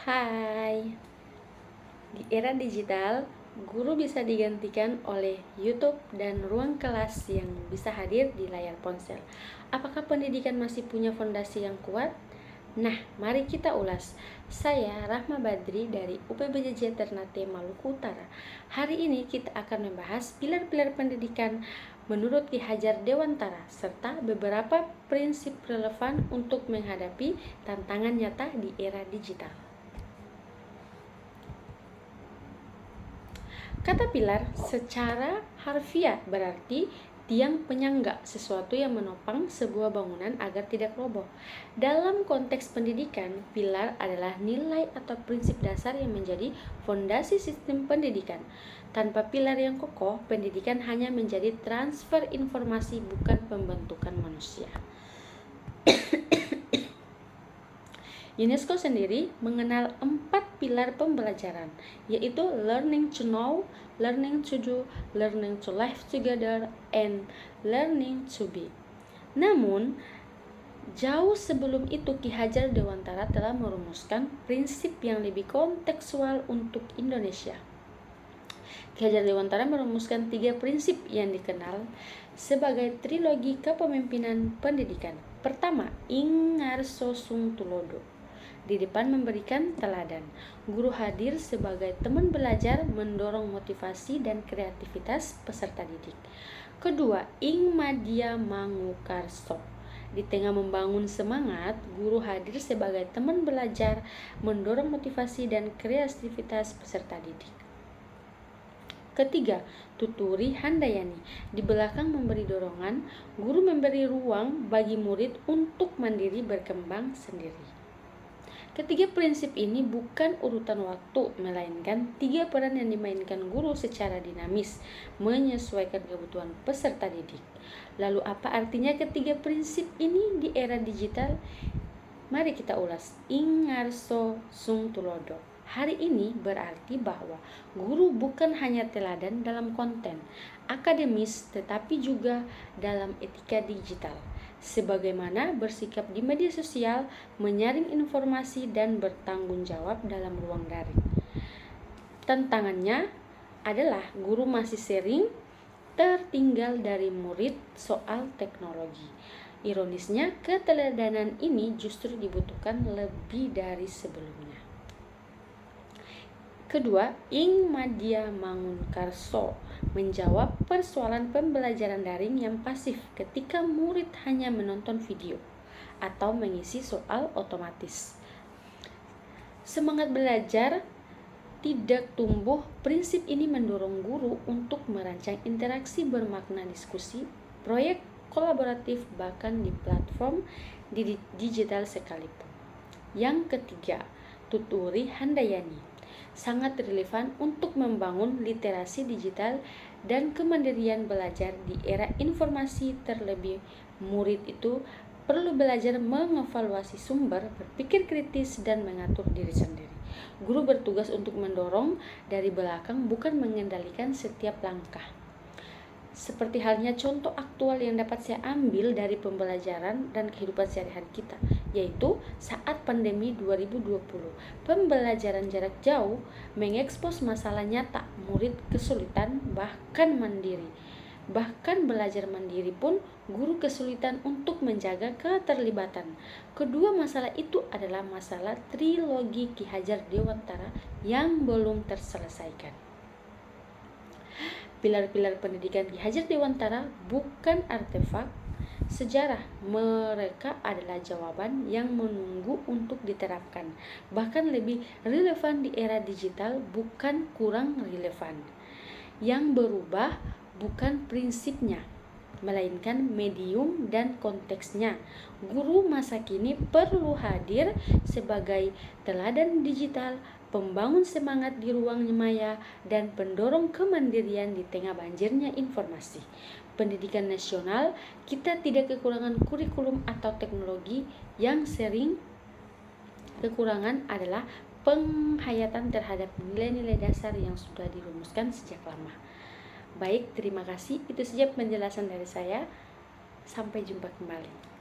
Hai, di era digital, guru bisa digantikan oleh YouTube dan ruang kelas yang bisa hadir di layar ponsel. Apakah pendidikan masih punya fondasi yang kuat? Nah, mari kita ulas. Saya Rahma Badri dari UPBJJ Ternate Maluku Utara. Hari ini kita akan membahas pilar-pilar pendidikan menurut Ki Hajar Dewantara serta beberapa prinsip relevan untuk menghadapi tantangan nyata di era digital. Kata pilar secara harfiah berarti tiang penyangga, sesuatu yang menopang sebuah bangunan agar tidak roboh. Dalam konteks pendidikan, pilar adalah nilai atau prinsip dasar yang menjadi fondasi sistem pendidikan. Tanpa pilar yang kokoh, pendidikan hanya menjadi transfer informasi, bukan pembentukan manusia. UNESCO sendiri mengenal 4 pilar pembelajaran, yaitu learning to know, learning to do, learning to live together, and learning to be. Namun, jauh sebelum itu Ki Hajar Dewantara telah merumuskan prinsip yang lebih kontekstual untuk Indonesia. Ki Hajar Dewantara merumuskan 3 prinsip yang dikenal sebagai trilogi kepemimpinan pendidikan. Pertama, ing ngarso sung tulodo. Di depan memberikan teladan. Guru hadir sebagai teman belajar, mendorong motivasi dan kreativitas peserta didik. Kedua, ing madya mangukarso. Di tengah membangun semangat, guru hadir sebagai teman belajar, mendorong motivasi dan kreativitas peserta didik. Ketiga, tuturi handayani. Di belakang memberi dorongan, guru memberi ruang bagi murid untuk mandiri berkembang sendiri. Ketiga prinsip ini bukan urutan waktu, melainkan 3 peran yang dimainkan guru secara dinamis, menyesuaikan kebutuhan peserta didik. Lalu apa artinya ketiga prinsip ini di era digital? Mari kita ulas. Ing ngarso sung tulodo. Hari ini berarti bahwa guru bukan hanya teladan dalam konten akademis, tetapi juga dalam etika digital. Sebagaimana bersikap di media sosial, menyaring informasi, dan bertanggung jawab dalam ruang daring. Tantangannya adalah guru masih sering tertinggal dari murid soal teknologi. Ironisnya, keteladanan ini justru dibutuhkan lebih dari sebelumnya. Kedua, ing madya mangunkarso, menjawab persoalan pembelajaran daring yang pasif ketika murid hanya menonton video atau mengisi soal otomatis. Semangat belajar tidak tumbuh. Prinsip ini mendorong guru untuk merancang interaksi bermakna, diskusi, proyek kolaboratif, bahkan di platform digital sekalipun. Yang ketiga, tuturi handayani, sangat relevan untuk membangun literasi digital dan kemandirian belajar di era informasi. Terlebih, murid itu perlu belajar mengevaluasi sumber, berpikir kritis, dan mengatur diri sendiri. Guru bertugas untuk mendorong dari belakang, bukan mengendalikan setiap langkah. Seperti halnya contoh aktual yang dapat saya ambil dari pembelajaran dan kehidupan sehari-hari kita, yaitu saat pandemi 2020. Pembelajaran jarak jauh mengekspos masalah nyata, murid kesulitan bahkan mandiri. Bahkan belajar mandiri pun guru kesulitan untuk menjaga keterlibatan. Kedua masalah itu adalah masalah trilogi Ki Hajar Dewantara yang belum terselesaikan. Pilar-pilar pendidikan Ki Hajar Dewantara bukan artefak sejarah, mereka adalah jawaban yang menunggu untuk diterapkan. Bahkan lebih relevan di era digital, bukan kurang relevan. Yang berubah bukan prinsipnya, melainkan medium dan konteksnya. Guru masa kini perlu hadir sebagai teladan digital, pembangun semangat di ruang maya, dan pendorong kemandirian di tengah banjirnya informasi. Pendidikan nasional kita tidak kekurangan kurikulum atau teknologi. Yang sering kekurangan adalah penghayatan terhadap nilai-nilai dasar yang sudah dirumuskan sejak lama. Baik, terima kasih. Itu saja penjelasan dari saya. Sampai jumpa kembali.